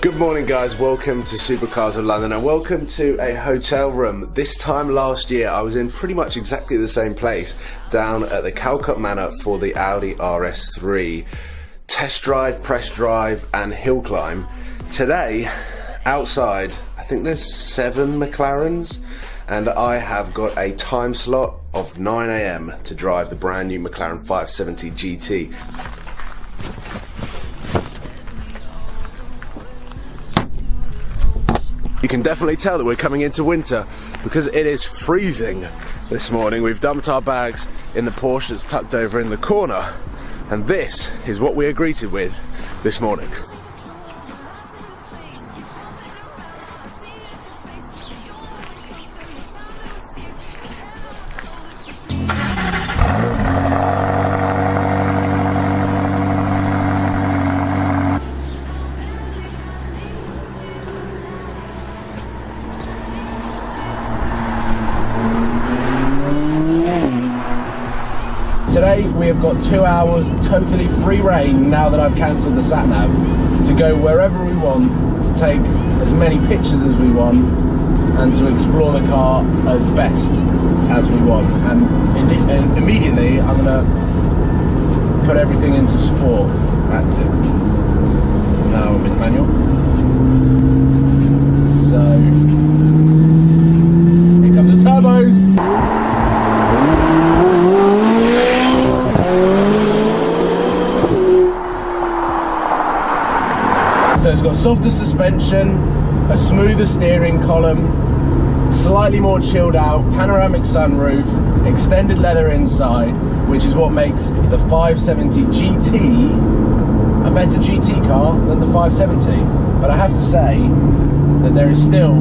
Good morning guys, welcome to Supercars of London and welcome to a hotel room. This time last year I was in pretty much exactly the same place down at the Calcutta Manor for the Audi RS3 test drive, press drive and hill climb. Today outside I think there's 7 McLarens and I have got a time slot of 9 AM to drive the brand new McLaren 570GT. You can definitely tell that we're coming into winter because it is freezing this morning. We've dumped our bags in the Porsche that's tucked over in the corner, and this is what we are greeted with this morning. Today we have got 2 hours totally free reign now that I've cancelled the sat-nav to go wherever we want, to take as many pictures as we want and to explore the car as best as we want. And immediately I'm going to put everything into sport active. Now I'm in manual. So here come the turbos. So it's got softer suspension, a smoother steering column, slightly more chilled out, panoramic sunroof, extended leather inside, which is what makes the 570GT a better GT car than the 570. But I have to say that there is still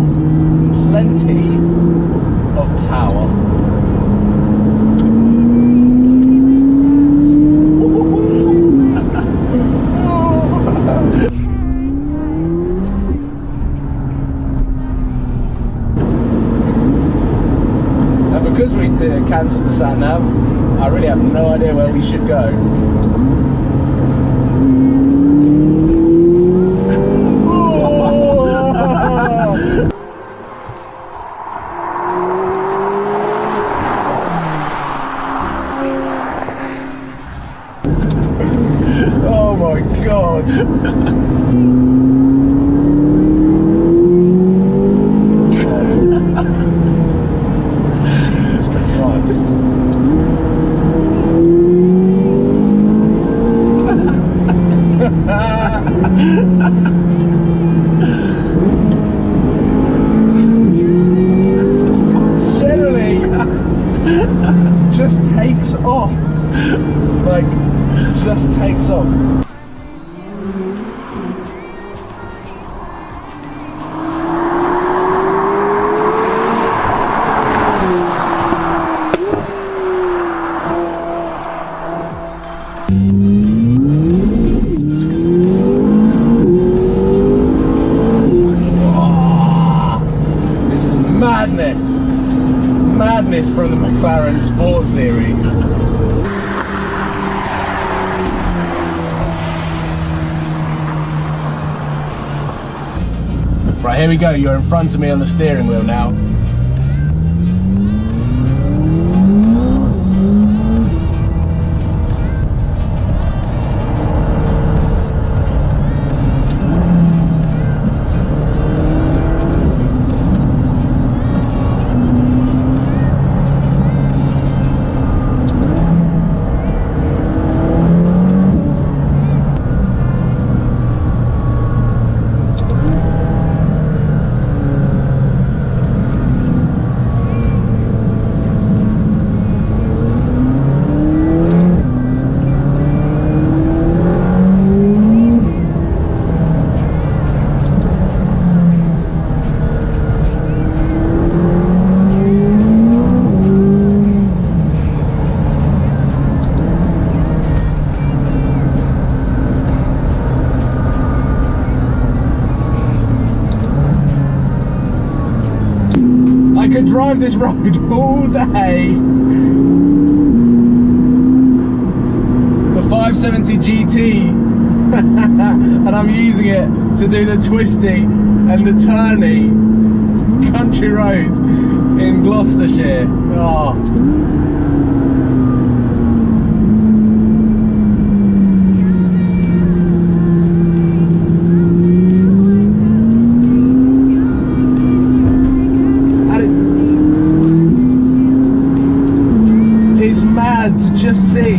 plenty of power. Because we cancelled the sat-nav, I really have no idea where we should go. Oh my god! Generally just takes off, like just takes off. Madness from the McLaren Sport Series. Right, here we go. You're in front of me on the steering wheel now. I could drive this road all day. The 570GT and I'm using it to do the twisty and the turny country roads in Gloucestershire. Oh. It's mad to just see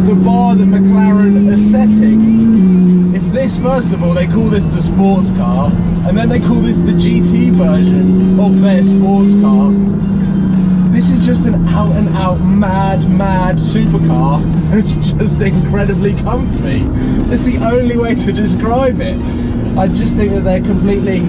the bar that McLaren are setting. If this, first of all, they call this the sports car, and then they call this the GT version of their sports car. This is just an out and out mad supercar. It's just incredibly comfy. It's the only way to describe it. I just think that they're completely,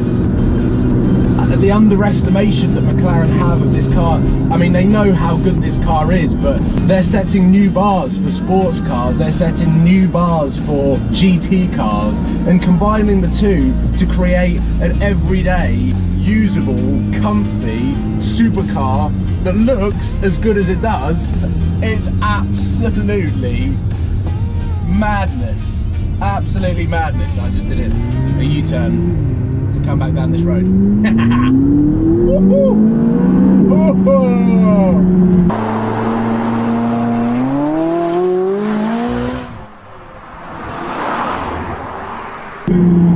the underestimation that McLaren have of this car. I mean, they know how good this car is, but they're setting new bars for sports cars, they're setting new bars for GT cars, and combining the two to create an everyday, usable, comfy supercar that looks as good as it does. It's absolutely madness. Absolutely madness. I just did a U-turn to come back down this road.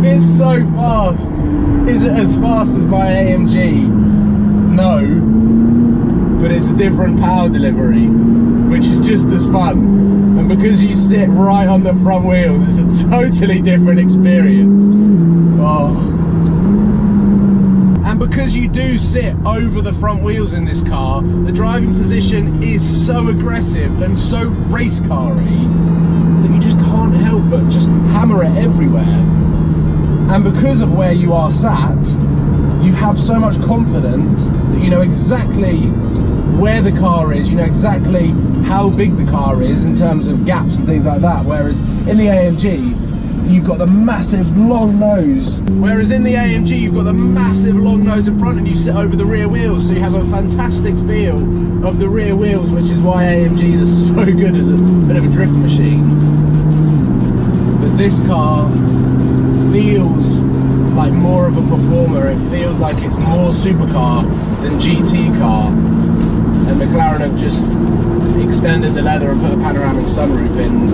It's so fast. Is it as fast as my AMG? No, but it's a different power delivery, which is just as fun. And because you sit right on the front wheels, it's a totally different experience. Oh. And because you do sit over the front wheels in this car, the driving position is so aggressive and so race car-y that you just can't help but just hammer it everywhere. And because of where you are sat, you have so much confidence that you know exactly where the car is, you know exactly how big the car is in terms of gaps and things like that, whereas in the AMG you've got the massive long nose in front, and you sit over the rear wheels, so you have a fantastic feel of the rear wheels, which is why AMGs are so good as a bit of a drift machine. But this car feels like more of a performer. It feels like it's more supercar than GT car, and McLaren have just extended the leather and put a panoramic sunroof in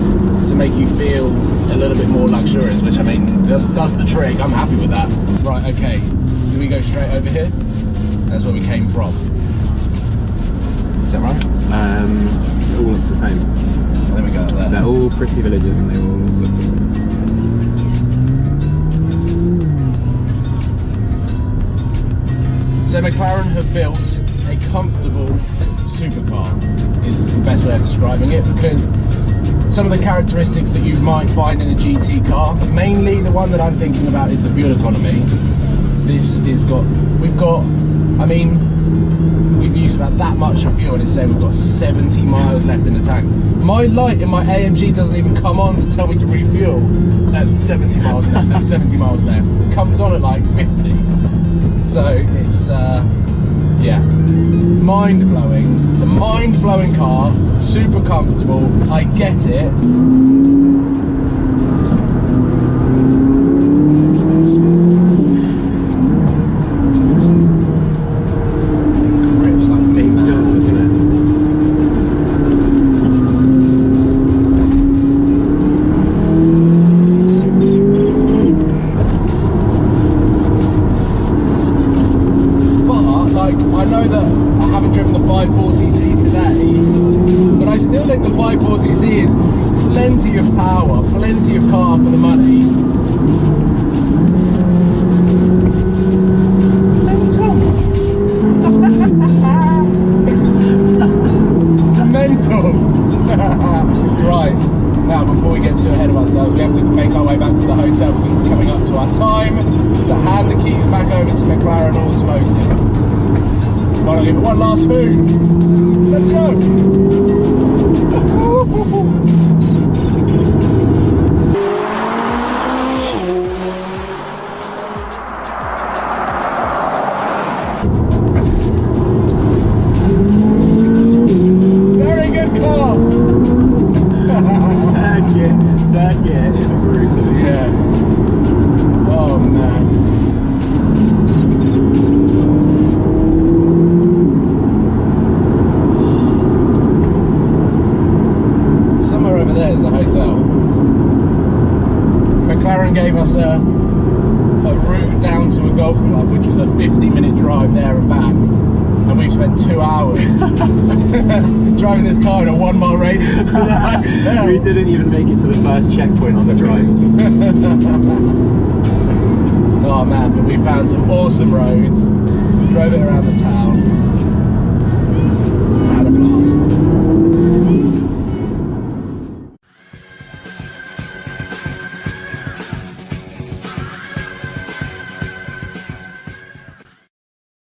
to make you feel a little bit more luxurious, which I mean does the trick. I'm happy with that. Right, okay, do we go straight over here? That's where we came from. Is that right? It all looks the same. There we go. There. They're all pretty villages and they all look good. So McLaren have built a comfortable supercar, is the best way of describing it, because some of the characteristics that you might find in a GT car, mainly the one that I'm thinking about is the fuel economy. This is we've used about that much of fuel, and it's saying we've got 70 miles left in the tank. My light in my AMG doesn't even come on to tell me to refuel at 70 miles left. It comes on at like 50. So it's yeah, mind-blowing. It's a mind-blowing car, super comfortable, I get it. I know that I haven't driven the 540C today, but I still think the 540C is plenty of power, plenty of car for the money. Mental! Right, now before we get too ahead of ourselves, we have to make our way back to the hotel because it's coming up to our time to hand the keys back over to McLaren Automotive. I'll give it one last move. Let's go. Very good car. Thank you. there is the hotel. McLaren gave us a route down to a golf club, which was a 50-minute drive there and back, and we spent 2 hours driving this car in a 1 mile radius to the hotel. We didn't even make it to the first checkpoint on the drive. Oh man, but we found some awesome roads, drove it around the town.